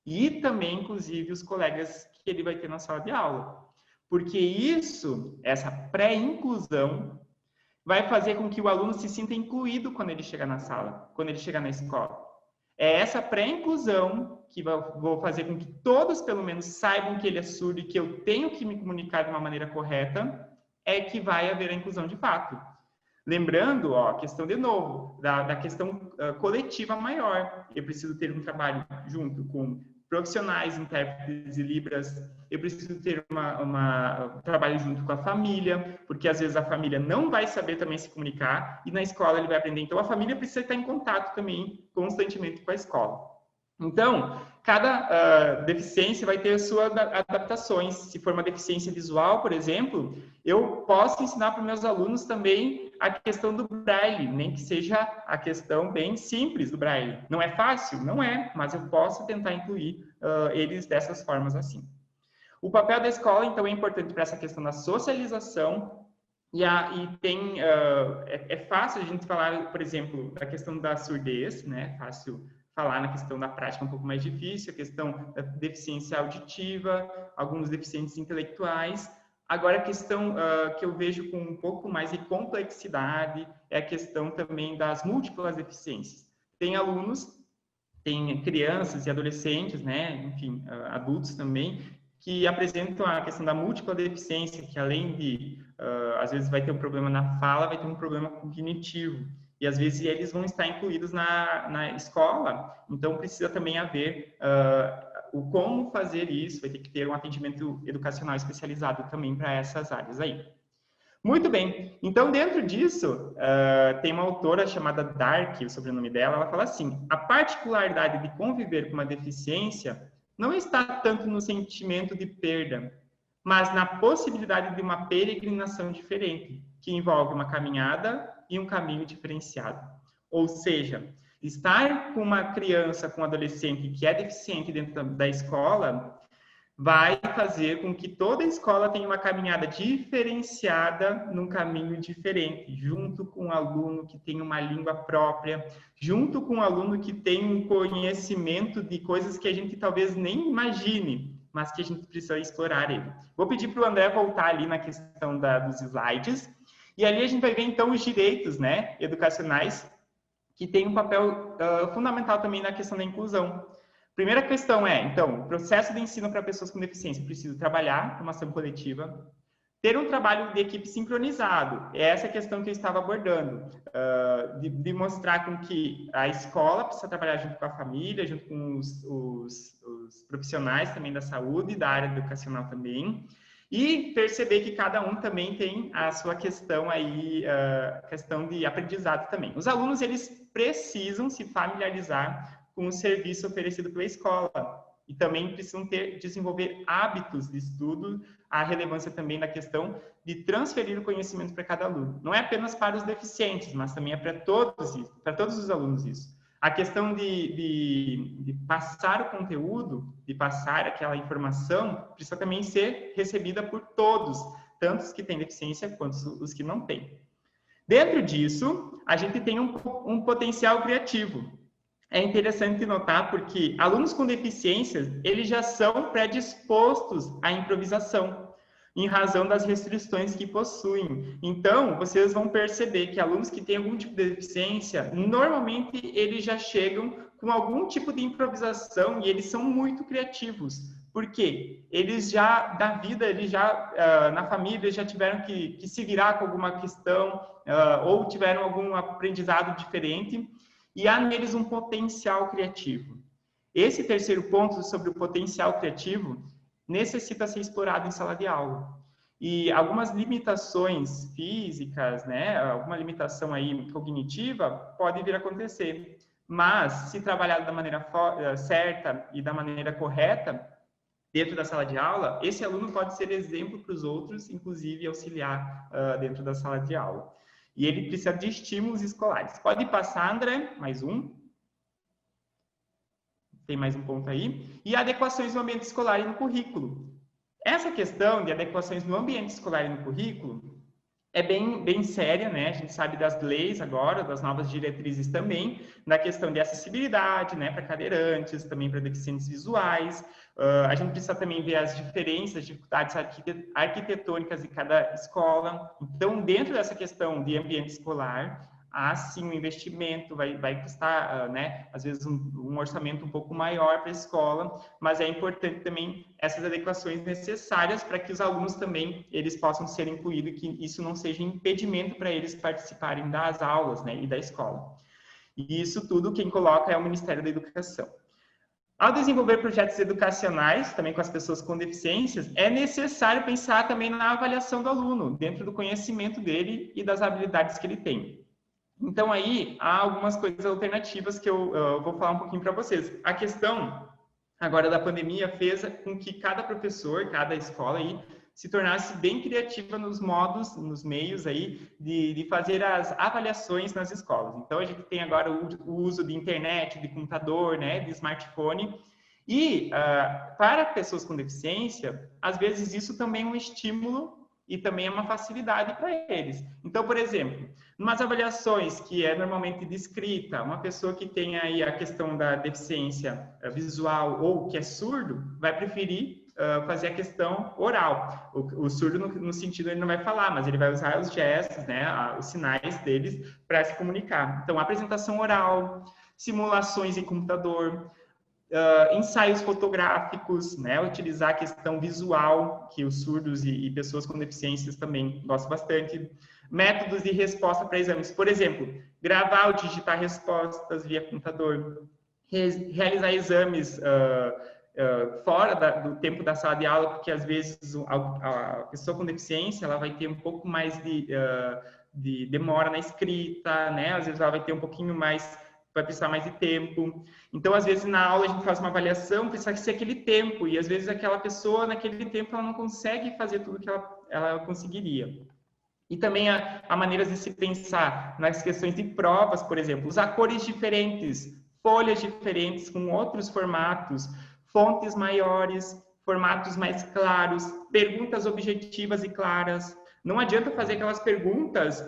E também, inclusive, os colegas que ele vai ter na sala de aula. Porque isso, essa pré-inclusão, vai fazer com que o aluno se sinta incluído quando ele chegar na sala, quando ele chegar na escola. É essa pré-inclusão que vou fazer com que todos, pelo menos, saibam que ele é surdo e que eu tenho que me comunicar de uma maneira correta, é que vai haver a inclusão de fato. Lembrando, a questão de novo, da questão coletiva maior. Eu preciso ter um trabalho junto com profissionais, intérpretes e libras. Eu preciso ter um trabalho junto com a família, porque às vezes a família não vai saber também se comunicar e na escola ele vai aprender. Então, a família precisa estar em contato também constantemente com a escola. Então, cada deficiência vai ter suas adaptações. Se for uma deficiência visual, por exemplo, eu posso ensinar para os meus alunos também a questão do braille, nem que seja a questão bem simples do braille. Não é fácil? Não é, mas eu posso tentar incluir eles dessas formas assim. O papel da escola, então, é importante para essa questão da socialização e é fácil a gente falar, por exemplo, da questão da surdez, né? É fácil falar na questão da prática um pouco mais difícil, a questão da deficiência auditiva, alguns deficientes intelectuais. Agora, a questão que eu vejo com um pouco mais de complexidade é a questão também das múltiplas deficiências. Tem alunos, tem crianças e adolescentes, né, enfim, adultos também, que apresentam a questão da múltipla deficiência, que além de, às vezes, vai ter um problema na fala, vai ter um problema cognitivo. E, às vezes, eles vão estar incluídos na escola, então precisa também haver o como fazer isso, vai ter que ter um atendimento educacional especializado também para essas áreas aí. Muito bem, então dentro disso, tem uma autora chamada Dark, o sobrenome dela, ela fala assim, a particularidade de conviver com uma deficiência não está tanto no sentimento de perda, mas na possibilidade de uma peregrinação diferente, que envolve uma caminhada e um caminho diferenciado. Ou seja, estar com uma criança, com um adolescente que é deficiente dentro da escola, vai fazer com que toda a escola tenha uma caminhada diferenciada num caminho diferente, junto com um aluno que tem uma língua própria, junto com um aluno que tem um conhecimento de coisas que a gente talvez nem imagine, mas que a gente precisa explorar ele. Vou pedir para o André voltar ali na questão dos slides, e ali a gente vai ver, então, os direitos, né, educacionais que tem um papel fundamental também na questão da inclusão. Primeira questão é, então, o processo de ensino para pessoas com deficiência precisa trabalhar uma ação coletiva, ter um trabalho de equipe sincronizado. É essa questão que eu estava abordando, de mostrar com que a escola precisa trabalhar junto com a família, junto com os profissionais também da saúde, da área educacional também, e perceber que cada um também tem a sua questão aí, questão de aprendizado também. Os alunos, eles precisam se familiarizar com o serviço oferecido pela escola e também precisam desenvolver hábitos de estudo, a relevância também da questão de transferir o conhecimento para cada aluno. Não é apenas para os deficientes, mas também é para todos os alunos isso. A questão de passar o conteúdo, de passar aquela informação, precisa também ser recebida por todos, tanto os que têm deficiência quanto os que não têm. Dentro disso, a gente tem um potencial criativo. É interessante notar porque alunos com deficiências, eles já são predispostos à improvisação, em razão das restrições que possuem. Então, vocês vão perceber que alunos que têm algum tipo de deficiência, normalmente eles já chegam com algum tipo de improvisação e eles são muito criativos. Por quê? Eles já, da vida, eles já, na família, já tiveram que se virar com alguma questão, ou tiveram algum aprendizado diferente, e há neles um potencial criativo. Esse terceiro ponto sobre o potencial criativo necessita ser explorado em sala de aula. E algumas limitações físicas, né, alguma limitação aí cognitiva pode vir a acontecer, mas se trabalhado da maneira certa e da maneira correta dentro da sala de aula, esse aluno pode ser exemplo para os outros, inclusive auxiliar dentro da sala de aula. E ele precisa de estímulos escolares. Pode passar, André, mais um. Tem mais um ponto aí. E adequações no ambiente escolar e no currículo. Essa questão de adequações no ambiente escolar e no currículo é bem séria, né? A gente sabe das leis agora, das novas diretrizes também, na questão de acessibilidade, né, para cadeirantes, também para deficientes visuais. A gente precisa também ver as diferenças, dificuldades arquitetônicas de cada escola. Então, dentro dessa questão de ambiente escolar, há sim um investimento, vai custar, né, às vezes um orçamento um pouco maior para a escola, mas é importante também essas adequações necessárias para que os alunos também, eles possam ser incluídos, que isso não seja impedimento para eles participarem das aulas, né, e da escola. E isso tudo quem coloca é o Ministério da Educação. Ao desenvolver projetos educacionais, também com as pessoas com deficiências, é necessário pensar também na avaliação do aluno, dentro do conhecimento dele e das habilidades que ele tem. Então, aí, há algumas coisas alternativas que eu vou falar um pouquinho para vocês. A questão, agora, da pandemia fez com que cada professor, cada escola aí, se tornasse bem criativa nos modos, nos meios aí, de fazer as avaliações nas escolas. Então, a gente tem agora o uso de internet, de computador, né, de smartphone. E, para pessoas com deficiência, às vezes isso também é um estímulo e também é uma facilidade para eles. Então, por exemplo, umas avaliações que é normalmente de escrita, uma pessoa que tem aí a questão da deficiência visual ou que é surdo, vai preferir fazer a questão oral. O surdo, no sentido, ele não vai falar, mas ele vai usar os gestos, né, os sinais deles para se comunicar. Então, apresentação oral, simulações em computador, ensaios fotográficos, né, utilizar a questão visual, que os surdos e pessoas com deficiências também gostam bastante. Métodos de resposta para exames, por exemplo, gravar ou digitar respostas via computador, realizar exames fora do tempo da sala de aula, porque às vezes a pessoa com deficiência ela vai ter um pouco mais de demora na escrita, né? Às vezes ela vai ter um pouquinho mais, vai precisar mais de tempo. Então, às vezes, na aula a gente faz uma avaliação, precisa ser aquele tempo, e às vezes aquela pessoa, naquele tempo, ela não consegue fazer tudo que ela conseguiria. E também há maneiras de se pensar nas questões de provas, por exemplo, usar cores diferentes, folhas diferentes, com outros formatos, fontes maiores, formatos mais claros, perguntas objetivas e claras. Não adianta fazer aquelas perguntas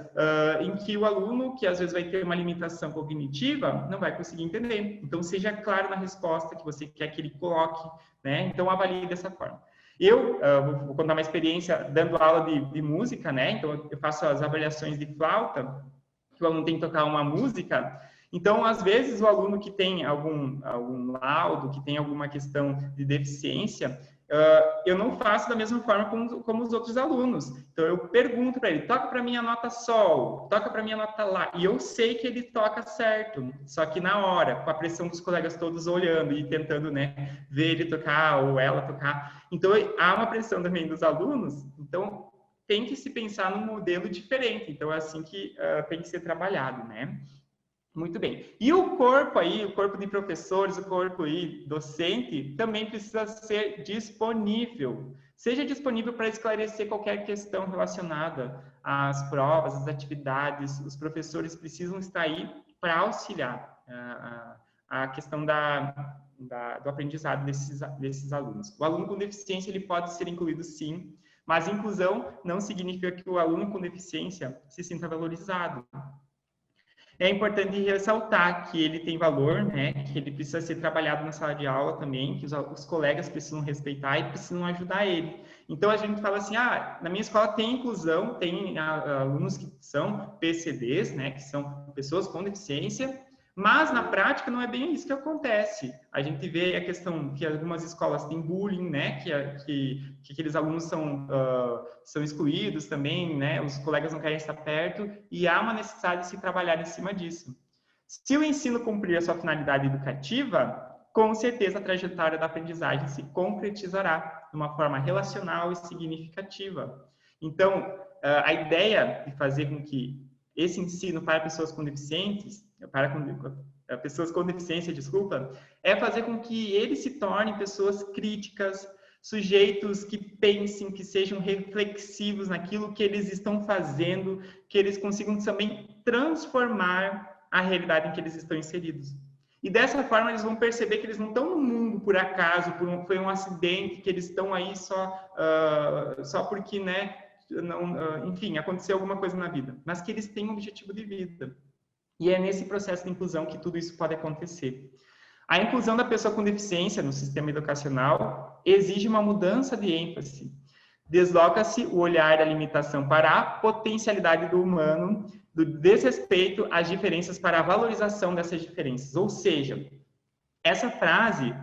em que o aluno, que às vezes vai ter uma limitação cognitiva, não vai conseguir entender. Então, seja claro na resposta que você quer que ele coloque, né? Então, avalie dessa forma. Eu vou contar uma experiência dando aula de música, né? Então, eu faço as avaliações de flauta, que o aluno tem que tocar uma música, Então, às vezes, o aluno que tem algum laudo, que tem alguma questão de deficiência, eu não faço da mesma forma como os outros alunos. Então, eu pergunto para ele, toca para mim a nota sol, toca para mim a nota lá. E eu sei que ele toca certo, só que na hora, com a pressão dos colegas todos olhando e tentando, né, ver ele tocar ou ela tocar. Então, há uma pressão também dos alunos. Então, tem que se pensar num modelo diferente. Então, é assim que tem que ser trabalhado, né? Muito bem. E o corpo aí, o corpo de professores, o corpo aí docente, também precisa ser disponível. Seja disponível para esclarecer qualquer questão relacionada às provas, às atividades. Os professores precisam estar aí para auxiliar a questão do aprendizado desses alunos. O aluno com deficiência, ele pode ser incluído sim, mas inclusão não significa que o aluno com deficiência se sinta valorizado. É importante ressaltar que ele tem valor, né? Que ele precisa ser trabalhado na sala de aula também, que os colegas precisam respeitar e precisam ajudar ele. Então, a gente fala assim, na minha escola tem inclusão, tem alunos que são PCDs, né? Que são pessoas com deficiência, mas na prática não é bem isso que acontece. A gente vê a questão que algumas escolas têm bullying, né? Que aqueles alunos são excluídos também, né? Os colegas não querem estar perto e há uma necessidade de se trabalhar em cima disso. Se o ensino cumprir a sua finalidade educativa, com certeza a trajetória da aprendizagem se concretizará de uma forma relacional e significativa. Então, a ideia de fazer com que esse ensino para pessoas com deficiência, é fazer com que eles se tornem pessoas críticas, sujeitos que pensem, que sejam reflexivos naquilo que eles estão fazendo, que eles consigam também transformar a realidade em que eles estão inseridos. E dessa forma eles vão perceber que eles não estão no mundo por acaso, foi um acidente, que eles estão aí só porque, né, enfim, aconteceu alguma coisa na vida, mas que eles têm um objetivo de vida. E é nesse processo de inclusão que tudo isso pode acontecer. A inclusão da pessoa com deficiência no sistema educacional exige uma mudança de ênfase. Desloca-se o olhar da limitação para a potencialidade do humano, do desrespeito às diferenças para a valorização dessas diferenças. Ou seja, essa frase,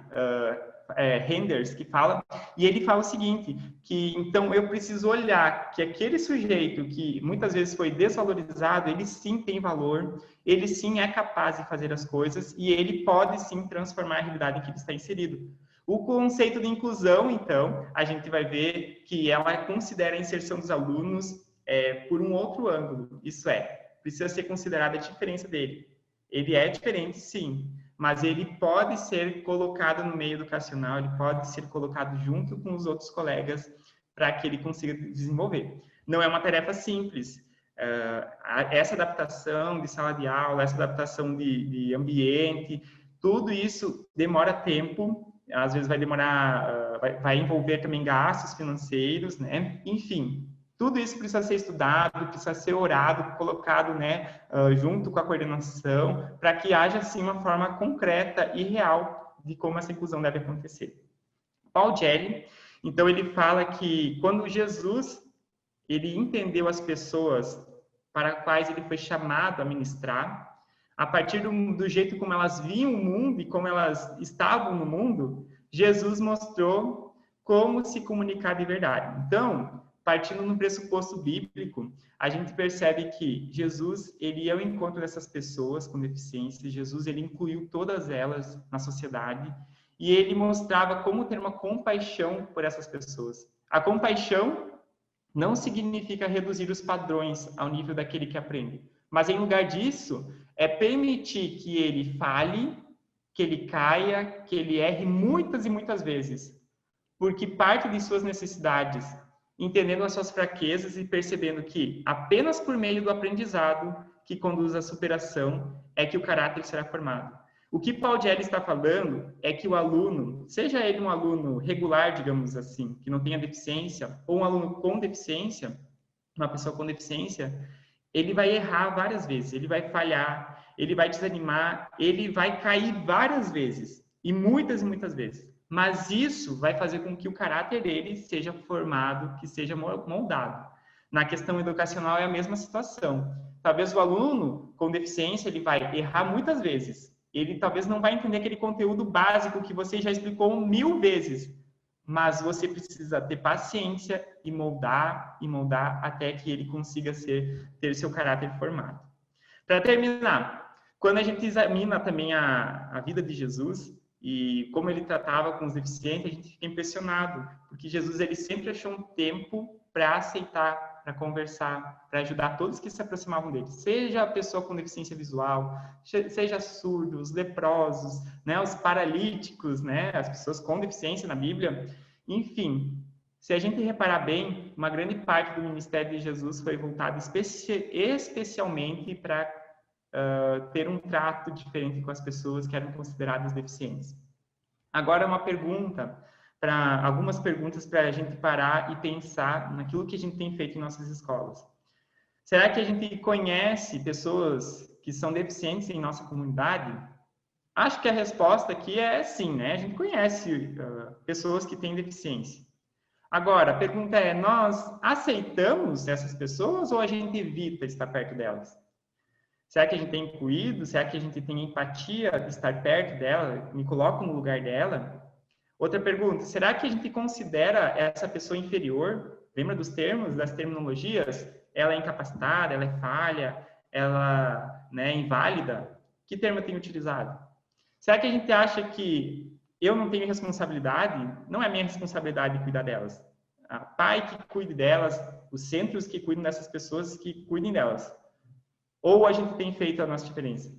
Renders, que fala, e ele fala o seguinte, que então eu preciso olhar que aquele sujeito que muitas vezes foi desvalorizado, ele sim tem valor, ele sim é capaz de fazer as coisas e ele pode sim transformar a realidade em que ele está inserido. O conceito de inclusão, então, a gente vai ver que ela considera a inserção dos alunos por um outro ângulo, isso precisa ser considerada a diferença dele. Ele é diferente, sim, mas ele pode ser colocado no meio educacional, ele pode ser colocado junto com os outros colegas para que ele consiga desenvolver. Não é uma tarefa simples. Essa adaptação de sala de aula, essa adaptação de ambiente, tudo isso demora tempo, às vezes vai demorar, vai envolver também gastos financeiros, né? Enfim, tudo isso precisa ser estudado, precisa ser orado, colocado, né, junto com a coordenação, para que haja, assim, uma forma concreta e real de como essa inclusão deve acontecer. Paul Gelli, então, ele fala que quando Jesus, ele entendeu as pessoas para as quais ele foi chamado a ministrar, a partir do jeito como elas viam o mundo e como elas estavam no mundo, Jesus mostrou como se comunicar de verdade. Então, partindo no pressuposto bíblico, a gente percebe que Jesus, ele ia ao encontro dessas pessoas com deficiência, Jesus, ele incluiu todas elas na sociedade, e ele mostrava como ter uma compaixão por essas pessoas. A compaixão não significa reduzir os padrões ao nível daquele que aprende, mas em lugar disso, é permitir que ele fale, que ele caia, que ele erre muitas e muitas vezes, porque parte de suas necessidades, entendendo as suas fraquezas e percebendo que apenas por meio do aprendizado que conduz à superação é que o caráter será formado. O que Paul Gelli está falando é que o aluno, seja ele um aluno regular, digamos assim, que não tenha deficiência, ou um aluno com deficiência, uma pessoa com deficiência, ele vai errar várias vezes, ele vai falhar, ele vai desanimar, ele vai cair várias vezes, e muitas vezes. Mas isso vai fazer com que o caráter dele seja formado, que seja moldado. Na questão educacional é a mesma situação. talvez o aluno com deficiência ele vai errar muitas vezes. Ele talvez não vai entender aquele conteúdo básico que você já explicou 1000 vezes. Mas você precisa ter paciência e moldar até que ele consiga ter seu caráter formado. Para terminar, quando a gente examina também a vida de Jesus e como ele tratava com os deficientes, a gente fica impressionado, porque Jesus ele sempre achou um tempo para aceitar, para conversar, para ajudar todos que se aproximavam dele, seja a pessoa com deficiência visual, seja surdos, leprosos, né, os paralíticos, né, as pessoas com deficiência na Bíblia, enfim. Se a gente reparar bem, uma grande parte do ministério de Jesus foi voltado especialmente para ter um trato diferente com as pessoas que eram consideradas deficientes. Agora, algumas perguntas para a gente parar e pensar naquilo que a gente tem feito em nossas escolas. Será que a gente conhece pessoas que são deficientes em nossa comunidade? Acho que a resposta aqui é sim, né? A gente conhece pessoas que têm deficiência. Agora, a pergunta é, nós aceitamos essas pessoas ou a gente evita estar perto delas? Será que a gente tem incluído? Será que a gente tem empatia de estar perto dela? Me coloco no lugar dela? Outra pergunta, será que a gente considera essa pessoa inferior? Lembra dos termos, das terminologias? Ela é incapacitada, ela é falha, ela é inválida? Que termo eu tenho utilizado? Será que a gente acha que eu não tenho responsabilidade? Não é minha responsabilidade cuidar delas. A pai que cuide delas, os centros que cuidam dessas pessoas que cuidem delas. Ou a gente tem feito a nossa diferença?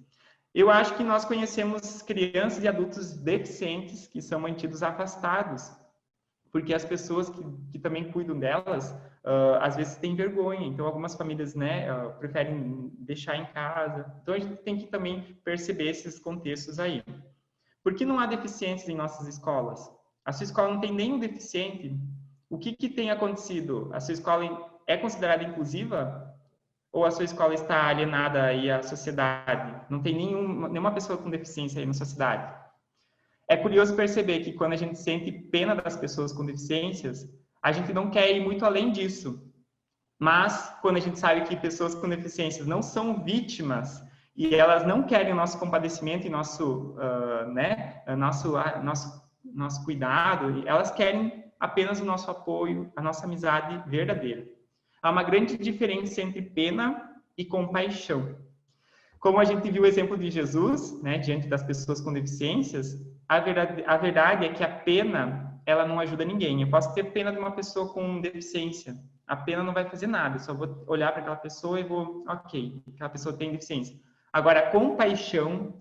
Eu acho que nós conhecemos crianças e adultos deficientes que são mantidos afastados, porque as pessoas que também cuidam delas, às vezes têm vergonha. Então, algumas famílias, preferem deixar em casa. Então, a gente tem que também perceber esses contextos aí. Por que não há deficientes em nossas escolas? A sua escola não tem nenhum deficiente? O que tem acontecido? A sua escola é considerada inclusiva? Ou a sua escola está alienada aí à sociedade? Não tem nenhuma pessoa com deficiência aí na sociedade? É curioso perceber que quando a gente sente pena das pessoas com deficiências, a gente não quer ir muito além disso. Mas, quando a gente sabe que pessoas com deficiências não são vítimas e elas não querem o nosso compadecimento e nosso cuidado, elas querem apenas o nosso apoio, a nossa amizade verdadeira. Há uma grande diferença entre pena e compaixão. Como a gente viu o exemplo de Jesus, diante das pessoas com deficiências, a verdade é que a pena, ela não ajuda ninguém. Eu posso ter pena de uma pessoa com deficiência. A pena não vai fazer nada. Eu só vou olhar para aquela pessoa e vou, ok, aquela pessoa tem deficiência. Agora, a compaixão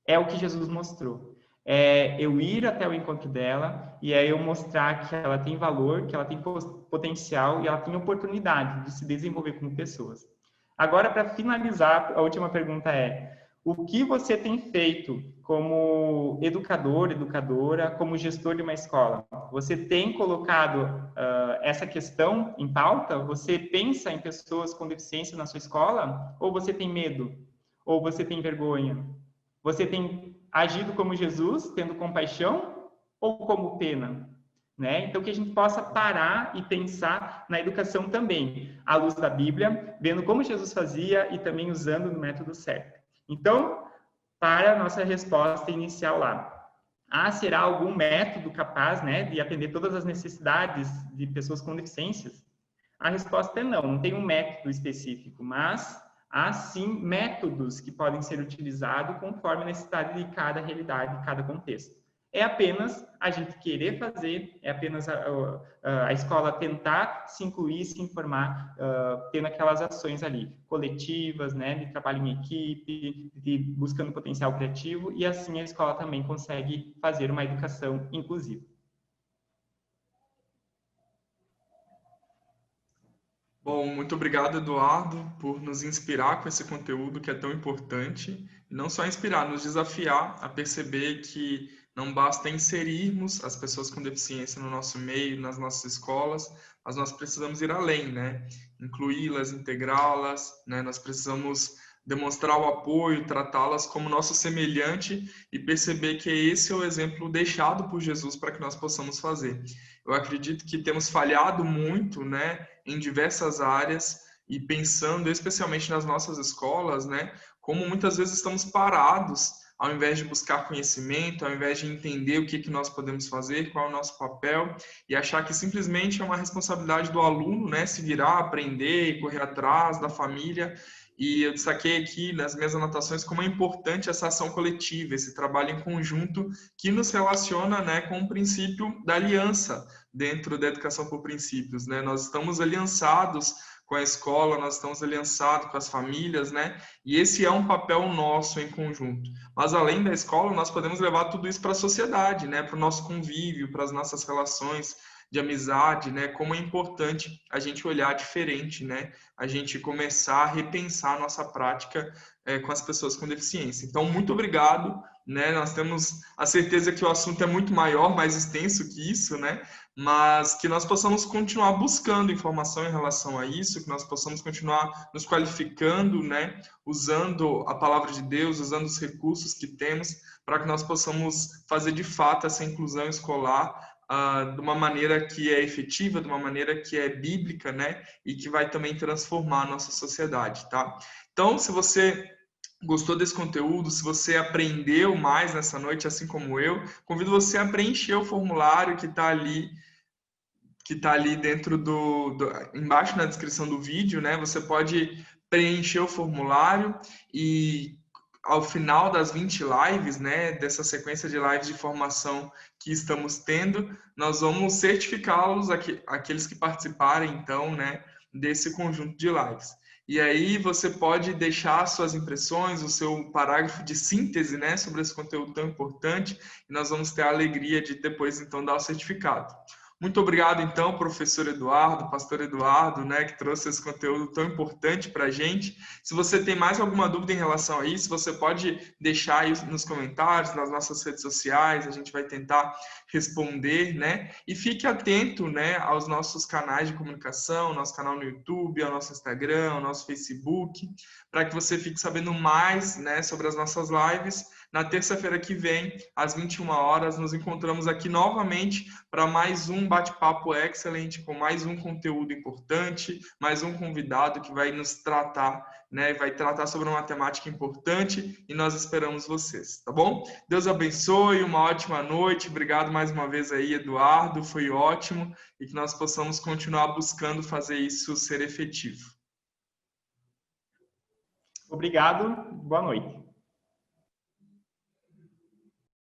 é o que Jesus mostrou. É eu ir até o encontro dela e é eu mostrar que ela tem valor, que ela tem potencial e ela tem oportunidade de se desenvolver como pessoas. Agora, para finalizar, a última pergunta é: o que você tem feito como educador, educadora, como gestor de uma escola? Você tem colocado essa questão em pauta? Você pensa em pessoas com deficiência na sua escola? Ou você tem medo? Ou você tem vergonha? Você tem agido como Jesus, tendo compaixão, ou como pena? Então, que a gente possa parar e pensar na educação também, à luz da Bíblia, vendo como Jesus fazia e também usando no método certo. Então, para a nossa resposta inicial lá, será algum método capaz de atender todas as necessidades de pessoas com deficiências? A resposta é não, não tem um método específico, mas há sim métodos que podem ser utilizados conforme a necessidade de cada realidade, de cada contexto. É apenas a gente querer fazer, é apenas a escola tentar se incluir, se informar, tendo aquelas ações ali, coletivas, de trabalho em equipe, de buscando potencial criativo, e assim a escola também consegue fazer uma educação inclusiva. Bom, muito obrigado, Eduardo, por nos inspirar com esse conteúdo que é tão importante. E não só inspirar, nos desafiar a perceber que não basta inserirmos as pessoas com deficiência no nosso meio, nas nossas escolas, mas nós precisamos ir além, incluí-las, integrá-las, Nós precisamos demonstrar o apoio, tratá-las como nosso semelhante e perceber que esse é o exemplo deixado por Jesus para que nós possamos fazer. Eu acredito que temos falhado muito, em diversas áreas e pensando especialmente nas nossas escolas, né, como muitas vezes estamos parados, ao invés de buscar conhecimento, ao invés de entender o que nós podemos fazer, qual é o nosso papel, e achar que simplesmente é uma responsabilidade do aluno, né, se virar, aprender e correr atrás da família. E eu destaquei aqui nas minhas anotações como é importante essa ação coletiva, esse trabalho em conjunto que nos relaciona, né, com o princípio da aliança dentro da educação por princípios, né? Nós estamos aliançados com a escola, nós estamos aliançados com as famílias, né? E esse é um papel nosso em conjunto. Mas além da escola, nós podemos levar tudo isso para a sociedade, né? Para o nosso convívio, para as nossas relações de amizade, né? Como é importante a gente olhar diferente, né? A gente começar a repensar a nossa prática com as pessoas com deficiência. Então, muito obrigado, né? Nós temos a certeza que o assunto é muito maior, mais extenso que isso, né? Mas que nós possamos continuar buscando informação em relação a isso, que nós possamos continuar nos qualificando, né? Usando a palavra de Deus, usando os recursos que temos, para que nós possamos fazer de fato essa inclusão escolar de uma maneira que é efetiva, de uma maneira que é bíblica, né? E que vai também transformar a nossa sociedade, tá? Então, se você gostou desse conteúdo, se você aprendeu mais nessa noite, assim como eu, convido você a preencher o formulário que está ali dentro embaixo na descrição do vídeo, né? Você pode preencher o formulário e ao final das 20 lives, né, dessa sequência de lives de formação que estamos tendo, nós vamos certificá-los, aqueles que participarem, então, né, desse conjunto de lives. E aí você pode deixar suas impressões, o seu parágrafo de síntese, né, sobre esse conteúdo tão importante, e nós vamos ter a alegria de depois, então, dar o certificado. Muito obrigado, então, professor Eduardo, pastor Eduardo, né, que trouxe esse conteúdo tão importante para a gente. Se você tem mais alguma dúvida em relação a isso, você pode deixar aí nos comentários, nas nossas redes sociais, a gente vai tentar responder, né? E fique atento, né, aos nossos canais de comunicação, nosso canal no YouTube, ao nosso Instagram, ao nosso Facebook, para que você fique sabendo mais, né, sobre as nossas lives. Na terça-feira que vem, às 21 horas, nos encontramos aqui novamente para mais um bate-papo excelente, com mais um conteúdo importante, mais um convidado que vai nos tratar, né? Vai tratar sobre uma temática importante e nós esperamos vocês, tá bom? Deus abençoe, uma ótima noite. Obrigado mais uma vez aí, Eduardo, foi ótimo e que nós possamos continuar buscando fazer isso ser efetivo. Obrigado, boa noite.